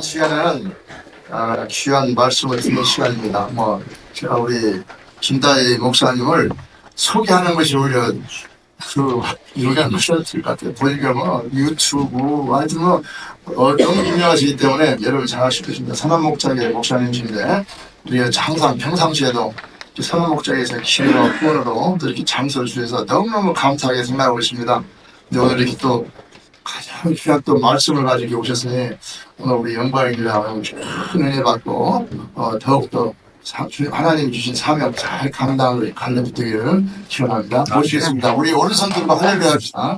이 시간에는 귀한 말씀을 듣는 시간입니다. 제가 우리 김다희 목사님을 소개하는 것이 오히려 유리한 것이었을 것 같아요. 보니까 유튜브 하여튼 너무 유명하시기 때문에 여러분 잘 아실 것입니다. 선한 목자의 목사님이신데 우리가 항상 평상시에도 선한 목자에서 기회와 후원으로 또 이렇게 장소를 주셔서 너무너무 감사하게 생각하고 있습니다. 근데 오늘 이렇게 또 가장 귀한 또 말씀을 가지고 오셨으니 오늘 우리 영광입니다. 큰 은혜 받고 더욱더 하나님 주신 사명 잘 감당을 갈라붙기를 기원합니다. 모시겠습니다. 우리 오른손들로 할렐루야 합시다.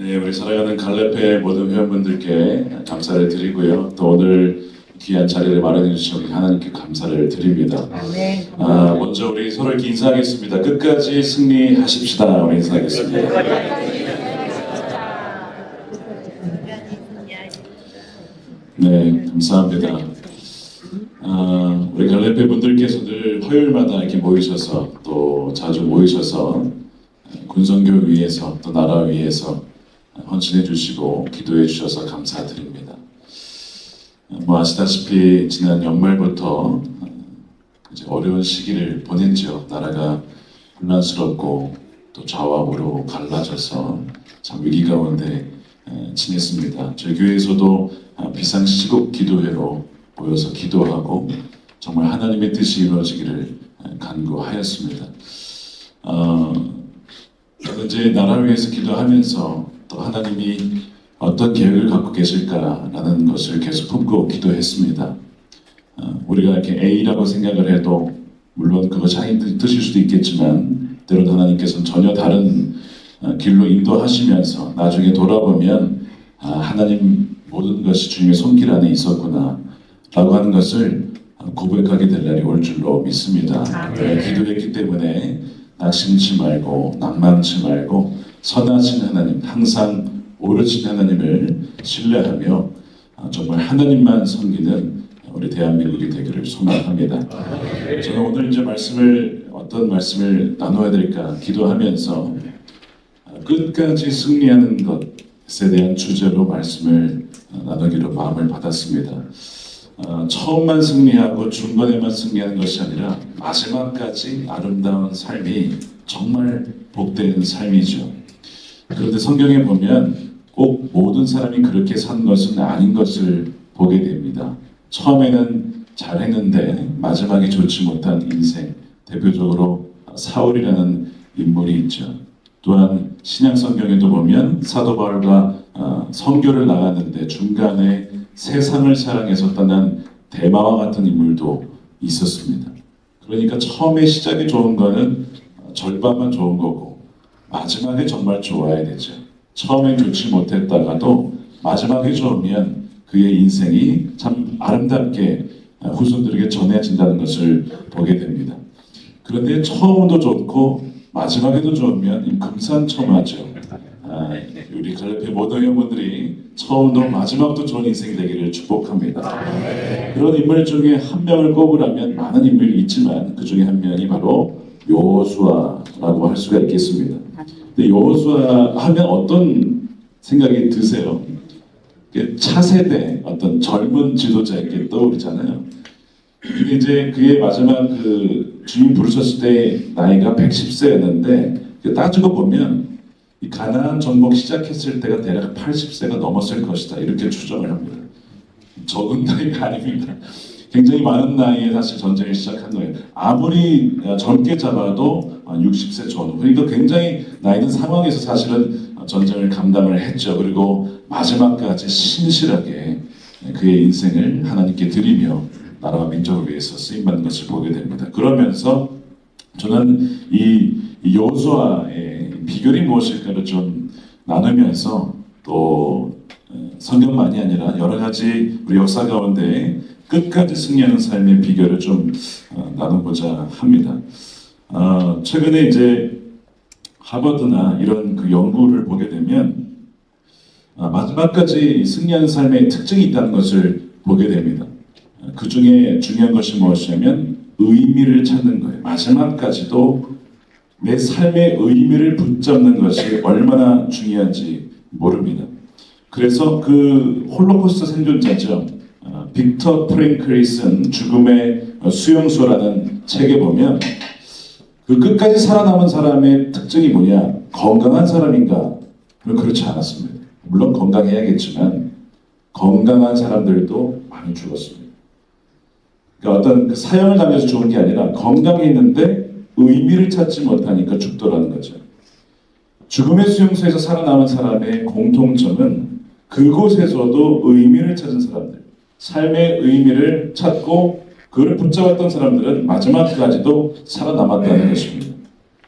네, 우리 사랑하는 갈레페 모든 회원분들께 감사를 드리고요. 또 오늘 귀한 자리를 마련해 주신 우리 하나님께 감사를 드립니다. 먼저 우리 서로 이렇게 인사하겠습니다. 끝까지 승리하십시다. 우리 인사하겠습니다. 네, 감사합니다. 우리 갈레페 분들께서 늘 화요일마다 이렇게 모이셔서 또 자주 모이셔서 군선교 위해서 또 나라 위해서 헌신해 주시고 기도해 주셔서 감사드립니다. 아시다시피 지난 연말부터 이제 어려운 시기를 보냈죠. 나라가 혼란스럽고 또 좌와 우로 갈라져서 참 위기 가운데 지냈습니다. 저희 교회에서도 비상시국 기도회로 모여서 기도하고 정말 하나님의 뜻이 이루어지기를 간구하였습니다. 이제 나라를 위해서 기도하면서 또 하나님이 어떤 계획을 갖고 계실까라는 것을 계속 품고 기도했습니다. 우리가 이렇게 A라고 생각을 해도 물론 그거 자기 뜻일 수도 있겠지만 때로는 하나님께서는 전혀 다른 길로 인도하시면서 나중에 돌아보면 하나님 모든 것이 주님의 손길 안에 있었구나 라고 하는 것을 고백하게 될 날이 올 줄로 믿습니다. 기도했기 때문에 낙심치 말고 낭만치 말고 선하신 하나님, 항상 오르신 하나님을 신뢰하며 정말 하나님만 섬기는 우리 대한민국이 되기를 소망합니다. 저는 오늘 이제 어떤 말씀을 나눠야 될까 기도하면서 끝까지 승리하는 것에 대한 주제로 말씀을 나누기로 마음을 받았습니다. 처음만 승리하고 중간에만 승리하는 것이 아니라 마지막까지 아름다운 삶이 정말 복된 삶이죠. 그런데 성경에 보면 꼭 모든 사람이 그렇게 산 것은 아닌 것을 보게 됩니다. 처음에는 잘했는데 마지막에 좋지 못한 인생, 대표적으로 사울이라는 인물이 있죠. 또한 신약 성경에도 보면 사도 바울과 선교를 나갔는데 중간에 세상을 사랑해서 떠난 대마와 같은 인물도 있었습니다. 그러니까 처음에 시작이 좋은 거는 절반만 좋은 거고 마지막에 정말 좋아야 되죠. 처음엔 좋지 못했다가도 마지막에 좋으면 그의 인생이 참 아름답게 후손들에게 전해진다는 것을 보게 됩니다. 그런데 처음도 좋고 마지막에도 좋으면 금상첨화죠. 우리 갈레페 모든 회원분들이 처음도 마지막도 좋은 인생이 되기를 축복합니다. 그런 인물 중에 한 명을 꼽으라면 많은 인물이 있지만 그 중에 한 명이 바로 여호수아라고 할 수가 있겠습니다. 근데 여호수아 하면 어떤 생각이 드세요? 차세대 어떤 젊은 지도자 이렇게 떠오르잖아요. 이게 이제 그의 마지막 주님 부르셨을 때 나이가 110세였는데 따지고 보면 이 가나안 정복 시작했을 때가 대략 80세가 넘었을 것이다 이렇게 추정을 합니다. 적은 나이가 아닙니다. 굉장히 많은 나이에 사실 전쟁을 시작한 거예요. 아무리 젊게 잡아도 60세 전후. 그러니까 굉장히 나이 든 상황에서 사실은 전쟁을 감당을 했죠. 그리고 마지막까지 신실하게 그의 인생을 하나님께 드리며 나라와 민족을 위해서 쓰임받는 것을 보게 됩니다. 그러면서 저는 이 여호수아의 비결이 무엇일까를 좀 나누면서 또 성경만이 아니라 여러 가지 우리 역사 가운데 끝까지 승리하는 삶의 비결을 좀 나눠보자 합니다. 최근에 이제 하버드나 이런 그 연구를 보게 되면 마지막까지 승리하는 삶의 특징이 있다는 것을 보게 됩니다. 그 중에 중요한 것이 무엇이냐면 의미를 찾는 거예요. 마지막까지도 내 삶의 의미를 붙잡는 것이 얼마나 중요한지 모릅니다. 그래서 그 홀로코스트 생존자죠. 빅터 프랭클이 쓴 죽음의 수용소라는 책에 보면 그 끝까지 살아남은 사람의 특징이 뭐냐? 건강한 사람인가? 그렇지 않았습니다. 물론 건강해야겠지만 건강한 사람들도 많이 죽었습니다. 그러니까 어떤 그 사형을 당해서 죽은 게 아니라 건강했는데 의미를 찾지 못하니까 죽더라는 거죠. 죽음의 수용소에서 살아남은 사람의 공통점은 그곳에서도 의미를 찾은 사람들, 삶의 의미를 찾고 그를 붙잡았던 사람들은 마지막까지도 살아남았다는 것입니다.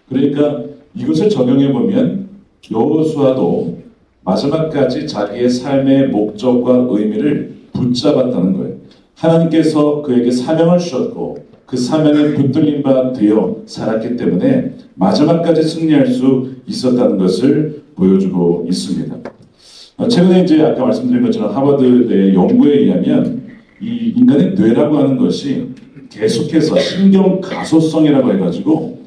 그러니까 이것을 적용해 보면 여호수아도 마지막까지 자기의 삶의 목적과 의미를 붙잡았다는 거예요. 하나님께서 그에게 사명을 주셨고 그 사명에 붙들린 바 되어 살았기 때문에 마지막까지 승리할 수 있었다는 것을 보여주고 있습니다. 최근에 이제 아까 말씀드린 것처럼 하버드의 연구에 의하면 이 인간의 뇌라고 하는 것이 계속해서 신경 가소성이라고 해가지고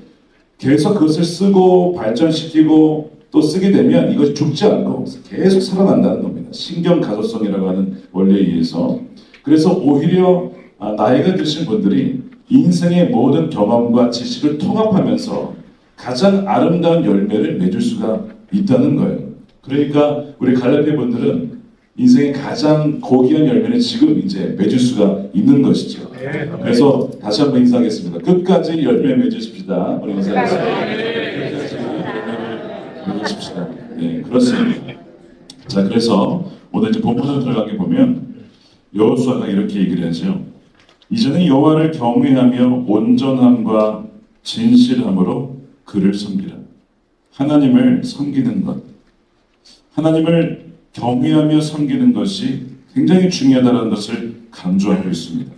계속 그것을 쓰고 발전시키고 또 쓰게 되면 이것이 죽지 않고 계속 살아난다는 겁니다. 신경 가소성이라고 하는 원리에 의해서. 그래서 오히려 나이가 드신 분들이 인생의 모든 경험과 지식을 통합하면서 가장 아름다운 열매를 맺을 수가 있다는 거예요. 그러니까 우리 갈라디아 분들은 인생의 가장 고귀한 열매는 지금 이제 맺을 수가 있는 것이죠. 그래서 다시 한번 인사하겠습니다. 끝까지 열매 맺으십시다. 우리 인사하겠습니다. 끝까지 열매를 맺으십시다. 네, 그렇습니다. 자, 그래서 오늘 이제 본문으로 들어가게 보면 여호수아가 이렇게 얘기를 하죠. 이제는 여호와를 경외하며 온전함과 진실함으로 그를 섬기라. 하나님을 섬기는 것, 하나님을 경외하며 섬기는 것이 굉장히 중요하다는 것을 강조하고 있습니다.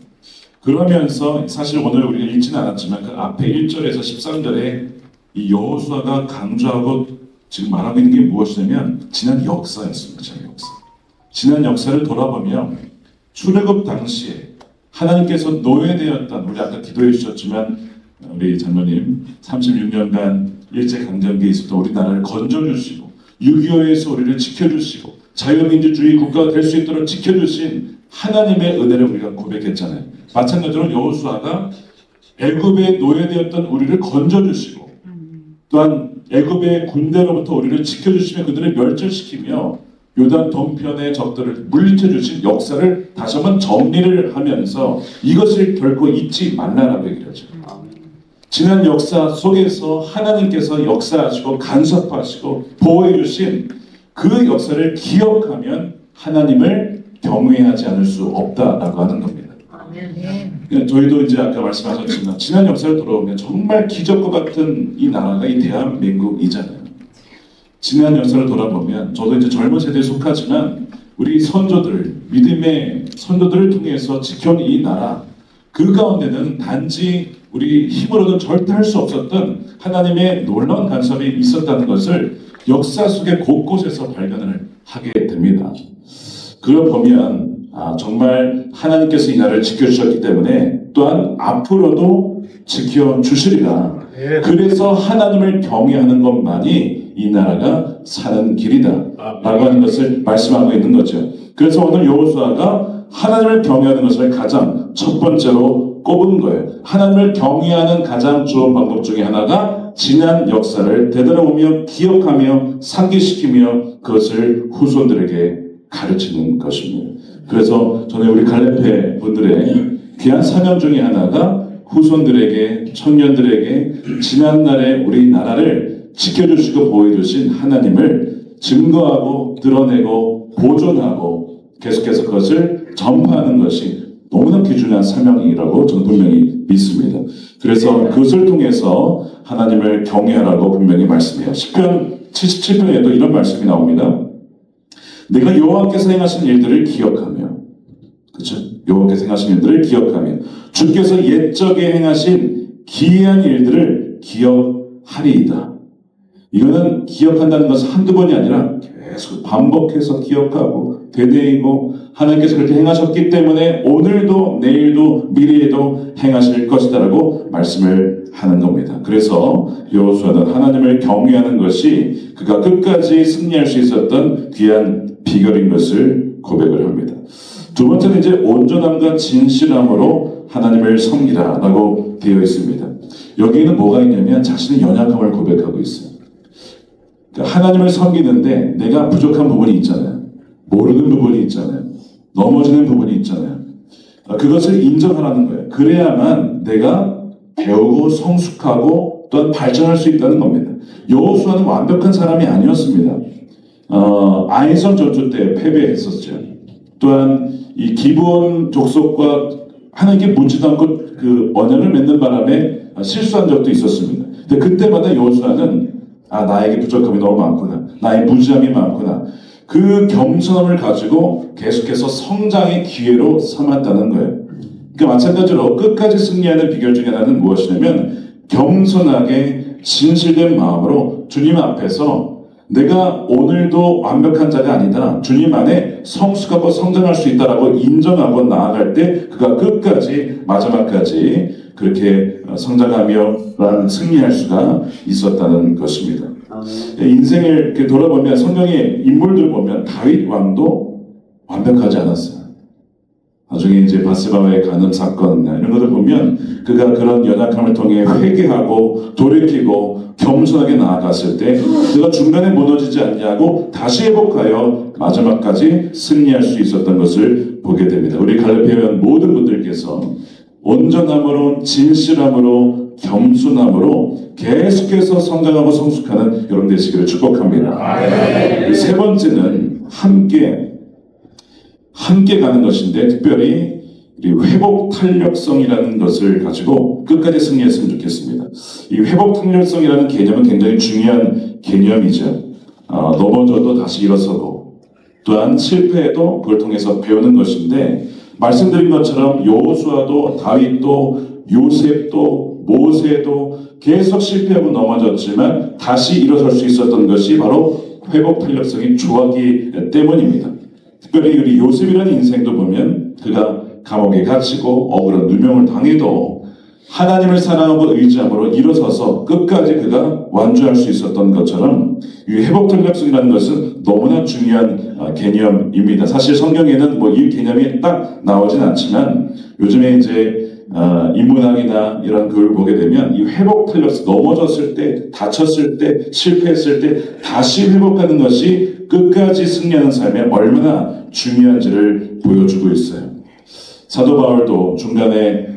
그러면서 사실 오늘 우리가 읽지는 않았지만 그 앞에 1절에서 13절에 이 여호수아가 강조하고 지금 말하고 있는 게 무엇이냐면 지난 역사였습니다. 지난 역사를 돌아보면 출애굽 당시에 하나님께서 노예되었던, 우리 아까 기도해 주셨지만 우리 장로님 36년간 일제강점기에 있었던 우리나라를 건져주시고 6.25에서 우리를 지켜주시고 자유민주주의 국가가 될 수 있도록 지켜주신 하나님의 은혜를 우리가 고백했잖아요. 마찬가지로 여호수아가 애굽의 노예되었던 우리를 건져주시고 또한 애굽의 군대로부터 우리를 지켜주시며 그들을 멸절시키며 요단 동편의 적들을 물리쳐 주신 역사를 다시 한번 정리를 하면서 이것을 결코 잊지 말라라고 얘기를 하죠. 지난 역사 속에서 하나님께서 역사하시고 간섭하시고 보호해 주신 그 역사를 기억하면 하나님을 경외하지 않을 수 없다라고 하는 겁니다. 저희도 이제 아까 말씀하셨지만 지난 역사를 돌아보면 정말 기적과 같은 이 나라가 이 대한민국이잖아요. 지난 역사를 돌아보면 저도 이제 젊은 세대에 속하지만 우리 선조들, 믿음의 선조들을 통해서 지켜온 이 나라, 그 가운데는 단지 우리 힘으로는 절대 할 수 없었던 하나님의 놀라운 간섭이 있었다는 것을 역사 속의 곳곳에서 발견을 하게 됩니다. 그걸 보면 정말 하나님께서 이 나라를 지켜주셨기 때문에 또한 앞으로도 지켜주시리라. 그래서 하나님을 경외하는 것만이 이 나라가 사는 길이다 라고 하는 것을 말씀하고 있는 거죠. 그래서 오늘 여호수아가 하나님을 경외하는 것을 가장 첫 번째로 꼽은 거예요. 하나님을 경외하는 가장 좋은 방법 중에 하나가 지난 역사를 되돌아보며 기억하며 상기시키며 그것을 후손들에게 가르치는 것입니다. 그래서 저는 우리 갈레페 분들의 귀한 사명 중에 하나가 후손들에게, 청년들에게 지난날의 우리나라를 지켜주시고 보호해주신 하나님을 증거하고 드러내고 보존하고 계속해서 그것을 전파하는 것이 너무나 귀중한 사명이라고 저는 분명히 믿습니다. 그래서 그것을 통해서 하나님을 경외하라고 분명히 말씀해요. 시편 77편에도 이런 말씀이 나옵니다. 내가 여호와께서 행하신 일들을 기억하며, 그렇죠? 여호와께서 행하신 일들을 기억하며 주께서 옛적에 행하신 기이한 일들을 기억하리이다. 이거는 기억한다는 것은 한두 번이 아니라 계속 반복해서 기억하고 되뇌이고 하나님께서 그렇게 행하셨기 때문에 오늘도 내일도 미래에도 행하실 것이다라고 말씀을 하는 겁니다. 그래서 여호수아는 하나님을 경외하는 것이 그가 끝까지 승리할 수 있었던 귀한 비결인 것을 고백을 합니다. 두 번째는 이제 온전함과 진실함으로 하나님을 섬기라라고 되어 있습니다. 여기에는 뭐가 있냐면 자신의 연약함을 고백하고 있어요. 그러니까 하나님을 섬기는데 내가 부족한 부분이 있잖아요. 모르는 부분이 있잖아요. 넘어지는 부분이 있잖아요. 그것을 인정하라는 거예요. 그래야만 내가 배우고 성숙하고 또한 발전할 수 있다는 겁니다. 여호수아는 완벽한 사람이 아니었습니다. 아이성 전투 때 패배했었죠. 또한 이 기브온 족속과 하나님께 묻지도 않고 그 언약을 맺는 바람에 실수한 적도 있었습니다. 근데 그때마다 여호수아는 나에게 부족함이 너무 많구나, 나의 무지함이 많구나, 그 겸손함을 가지고 계속해서 성장의 기회로 삼았다는 거예요. 그러니까 마찬가지로 끝까지 승리하는 비결 중에 하나는 무엇이냐면 겸손하게 진실된 마음으로 주님 앞에서 내가 오늘도 완벽한 자가 아니다, 주님 안에 성숙하고 성장할 수 있다라고 인정하고 나아갈 때 그가 끝까지 마지막까지 그렇게 성장하며 승리할 수가 있었다는 것입니다. 인생을 이렇게 돌아보면 성경의 인물들 보면 다윗 왕도 완벽하지 않았어요. 나중에 이제 바세바와의 간음 사건 이런 것들 보면 그가 그런 연약함을 통해 회개하고 돌이키고 겸손하게 나아갔을 때 그가 중간에 무너지지 않냐고 다시 회복하여 마지막까지 승리할 수 있었던 것을 보게 됩니다. 우리 갈라디아 모든 분들께서 온전함으로 진실함으로 겸손함으로 계속해서 성장하고 성숙하는 여러분 되시기를 축복합니다. 세 번째는 함께 가는 것인데 특별히 회복 탄력성이라는 것을 가지고 끝까지 승리했으면 좋겠습니다. 이 회복 탄력성이라는 개념은 굉장히 중요한 개념이죠. 넘어져도 다시 일어서고 또한 실패해도 그걸 통해서 배우는 것인데 말씀드린 것처럼 여호수아도 다윗도 요셉도 모세도 계속 실패하고 넘어졌지만 다시 일어설 수 있었던 것이 바로 회복 탄력성이 좋았기 때문입니다. 특별히 우리 요셉이라는 인생도 보면 그가 감옥에 갇히고 억울한 누명을 당해도 하나님을 사랑하고 의지함으로 일어서서 끝까지 그가 완주할 수 있었던 것처럼 이 회복 탄력성이라는 것은 너무나 중요한 개념입니다. 사실 성경에는 이 개념이 딱 나오진 않지만 요즘에 이제 인문학이나 이런 걸 보게 되면 이 회복 탄력성, 넘어졌을 때, 다쳤을 때, 실패했을 때 다시 회복하는 것이 끝까지 승리하는 삶에 얼마나 중요한지를 보여주고 있어요. 사도 바울도 중간에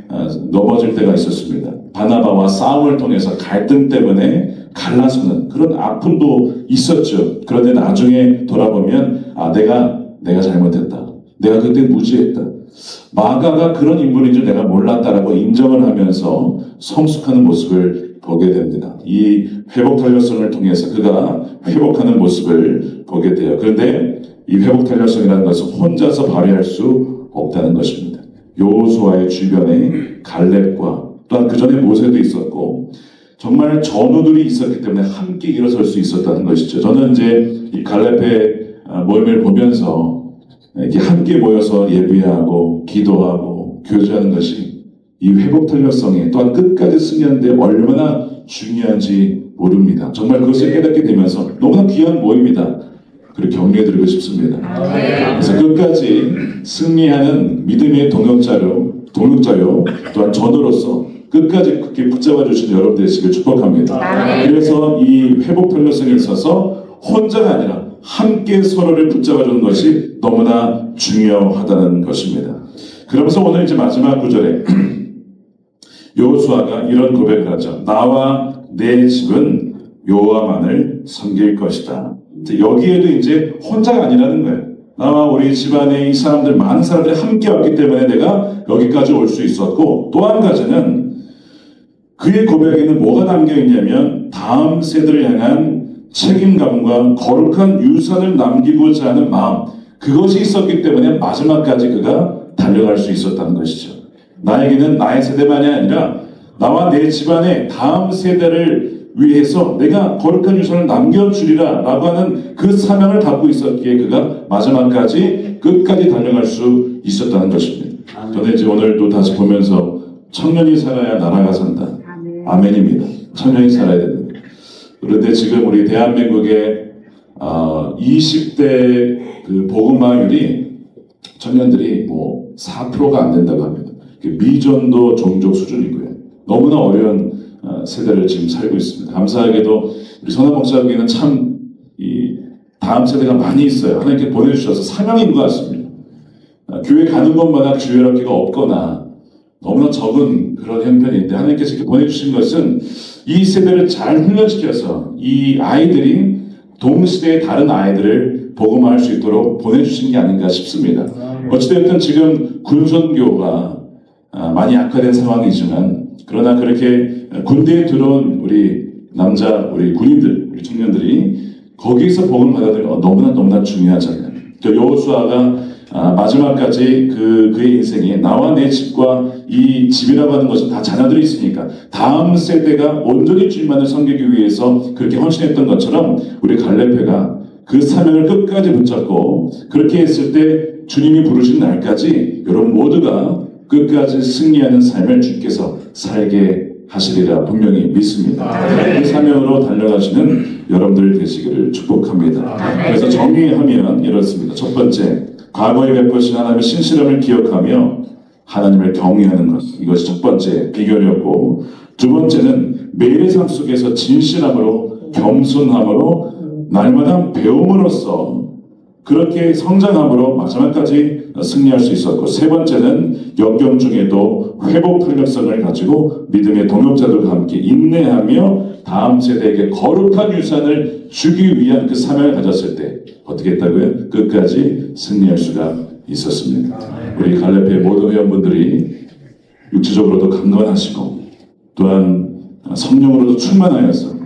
넘어질 때가 있었습니다. 바나바와 싸움을 통해서 갈등 때문에 갈라서는 그런 아픔도 있었죠. 그런데 나중에 돌아보면 내가 잘못했다. 내가 그때 무지했다. 마가가 그런 인물인 줄 내가 몰랐다라고 인정을 하면서 성숙하는 모습을 보게 됩니다. 이 회복 탄력성을 통해서 그가 회복하는 모습을 보게 돼요. 그런데 이 회복 탄력성이라는 것은 혼자서 발휘할 수 없다는 것입니다. 여호수아의 주변에 갈렙과 또한 그 전에 모세도 있었고 정말 전우들이 있었기 때문에 함께 일어설 수 있었다는 것이죠. 저는 이제 이 갈렙의 모임을 보면서 이렇게 함께 모여서 예배하고 기도하고 교제하는 것이 이 회복 탄력성에 또한 끝까지 승리하는 데 얼마나 중요한지 모릅니다. 정말 그것을 깨닫게 되면서 너무나 귀한 모임이다. 그렇게 격려해드리고 싶습니다. 그래서 끝까지 승리하는 믿음의 동역자요 또한 전우로서 끝까지 그렇게 붙잡아 주신 여러분 되시길 축복합니다. 그래서 이 회복 탄력성에 있어서 혼자가 아니라 함께 서로를 붙잡아 주는 것이 너무나 중요하다는 것입니다. 그러면서 오늘 이제 마지막 구절에 여호수아가 이런 고백을 하죠. 나와 내 집은 여호와만을 섬길 것이다. 여기에도 이제 혼자가 아니라는 거예요. 나와 우리 집안의 이 사람들, 많은 사람들이 함께 왔기 때문에 내가 여기까지 올 수 있었고, 또 한 가지는 그의 고백에는 뭐가 담겨 있냐면 다음 세대를 향한 책임감과 거룩한 유산을 남기고자 하는 마음, 그것이 있었기 때문에 마지막까지 그가 달려갈 수 있었다는 것이죠. 나에게는 나의 세대만이 아니라 나와 내 집안의 다음 세대를 위해서 내가 거룩한 유산을 남겨주리라 라고 하는 그 사명을 갖고 있었기에 그가 마지막까지 끝까지 달려갈 수 있었다는 것입니다. 저는 이제 오늘도 다시 보면서 청년이 살아야 나라가 산다. 아멘입니다. 청년이 살아야 된다. 그런데 지금 우리 대한민국의 20대 그 복음화율이 청년들이 뭐 4%가 안 된다고 합니다. 미전도 종족 수준이고요. 너무나 어려운 세대를 지금 살고 있습니다. 감사하게도 우리 선한 목사에게는 참 이 다음 세대가 많이 있어요. 하나님께 보내주셔서 사명인 것 같습니다. 교회 가는 곳마다 주일학교가 없거나 너무나 적은 그런 형편인데 하나님께서 이렇게 보내주신 것은 이 세대를 잘 훈련시켜서 이 아이들이 동시대의 다른 아이들을 복음화할 수 있도록 보내주신 게 아닌가 싶습니다. 어찌됐든 지금 군선교가 많이 악화된 상황이지만 그러나 그렇게 군대에 들어온 우리 우리 군인들, 우리 청년들이 거기서 복음 받아들이 너무나 중요하잖아요. 여호수아가 마지막까지 그의 인생에 나와 내 집과 이 집이라고 하는 것은 다 자녀들이 있으니까 다음 세대가 온전히 주님만을 섬기기 위해서 그렇게 헌신했던 것처럼 우리 갈렙회가 그 사명을 끝까지 붙잡고 그렇게 했을 때 주님이 부르신 날까지 여러분 모두가 끝까지 승리하는 삶을 주께서 살게 하시리라 분명히 믿습니다. 그 사명으로 달려가시는 여러분들 되시기를 축복합니다. 그래서 정리하면 이렇습니다. 첫 번째, 과거에 베푸신 하나님의 신실함을 기억하며 하나님을 경외하는 것, 이것이 첫 번째 비결이었고, 두 번째는 매일의 삶 속에서 진실함으로 겸손함으로 날마다 배움으로써 그렇게 성장함으로 마지막까지 승리할 수 있었고, 세 번째는 역경 중에도 회복 탄력성을 가지고 믿음의 동역자들과 함께 인내하며 다음 세대에게 거룩한 유산을 주기 위한 그 사명을 가졌을 때 어떻게 했다고요? 끝까지 승리할 수가 있었습니다. 우리 갈렙회 모든 회원분들이 육체적으로도 강건하시고 또한 성령으로도 충만하여서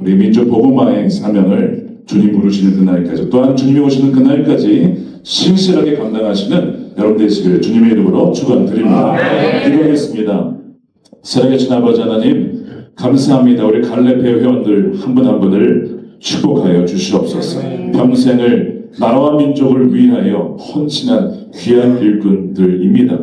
우리 민족 복음화의 사명을 주님 부르시는 그날까지 또한 주님이 오시는 그날까지 신실하게 감당하시는 여러분 되시기를 주님의 이름으로 축원드립니다. 기도하겠습니다. 살아계신 아버지 하나님 감사합니다. 우리 갈렙회 회원들 한 분 한 분을 축복하여 주시옵소서. 평생을 나라와 민족을 위하여 헌신한 귀한 일꾼들입니다.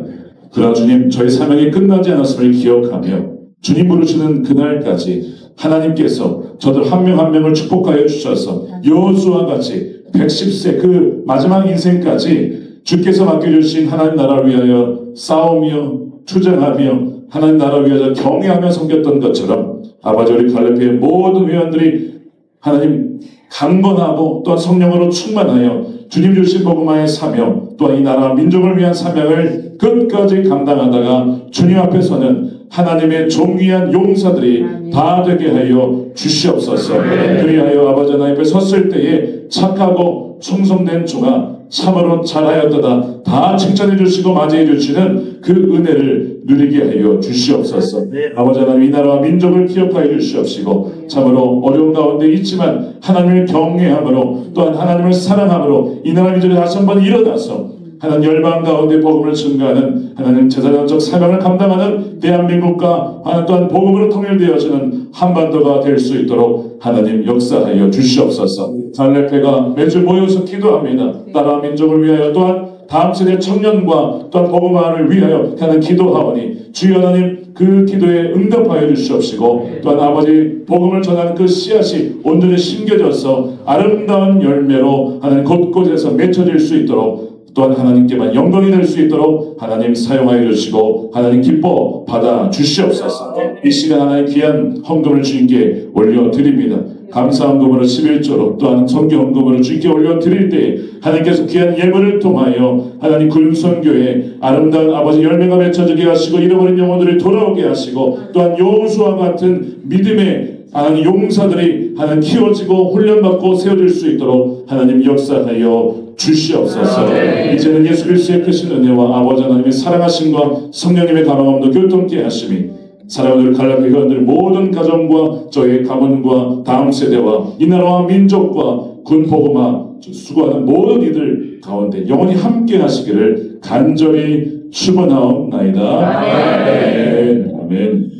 그러나 주님 저희 사명이 끝나지 않았음을 기억하며 주님 부르시는 그날까지 하나님께서 저들 한 명 한 명을 축복하여 주셔서 여호수아와 같이 110세 그 마지막 인생까지 주께서 맡겨주신 하나님 나라를 위하여 싸우며 투쟁하며 하나님 나라를 위하여 경외하며 섬겼던 것처럼 아버지 우리 갈렙회의 모든 회원들이 하나님 강건하고 또한 성령으로 충만하여 주님 주신 복음화의 사명 또한 이 나라 민족을 위한 사명을 끝까지 감당하다가 주님 앞에서는 하나님의 존귀한 용사들이 다 되게 하여 주시옵소서. 그리하여 아버지 하나님 앞에 섰을 때에 착하고 충성된 종아 참으로 잘하였도다 다 칭찬해 주시고 맞이해 주시는 그 은혜를 누리게 하여 주시옵소서. 아버지 하나님 이 나라와 민족을 기억하여 주시옵시고 참으로 어려운 가운데 있지만 하나님을 경외함으로 또한 하나님을 사랑함으로 이 나라 민족이 다시 한번 일어나서 하나님 열방 가운데 복음을 증거하는 하나님 제사장적 사명을 감당하는 대한민국과 하나님 또한 복음으로 통일되어지는 한반도가 될 수 있도록 하나님 역사하여 주시옵소서. 갈렙회가 매주 모여서 기도합니다. 나라 민족을 위하여 또한 다음 세대 청년과 또한 복음화를 위하여 하는 기도하오니 주여 하나님 그 기도에 응답하여 주시옵시고 또한 아버지 복음을 전하는 그 씨앗이 온전히 심겨져서 아름다운 열매로 하나님 곳곳에서 맺혀질 수 있도록 또한 하나님께만 영광이 될 수 있도록 하나님 사용하여 주시고 하나님 기뻐 받아 주시옵소서. 이 시간 하나님 귀한 헌금을 주님께 올려드립니다. 감사 헌금으로 11조로 또한 선교 헌금으로 주님께 올려드릴 때 하나님께서 귀한 예물을 통하여 하나님 군선교회 아름다운 아버지 열매가 맺혀지게 하시고 잃어버린 영혼들을 돌아오게 하시고 또한 여호수아와 같은 믿음의 하나님 용사들이 하나님 키워지고 훈련받고 세워질 수 있도록 하나님 역사하여 주시옵소서. 이제는 예수 그리스도의 크신 은혜와 아버지 하나님의 사랑하심과 성령님의 감화함도 교통케 하심이 사랑하는 갈렙회 회원들 모든 가정과 저희 가문과 다음 세대와 이 나라와 민족과 군복음화 수고하는 모든 이들 가운데 영원히 함께 하시기를 간절히 축원하옵나이다. 아멘. 아멘.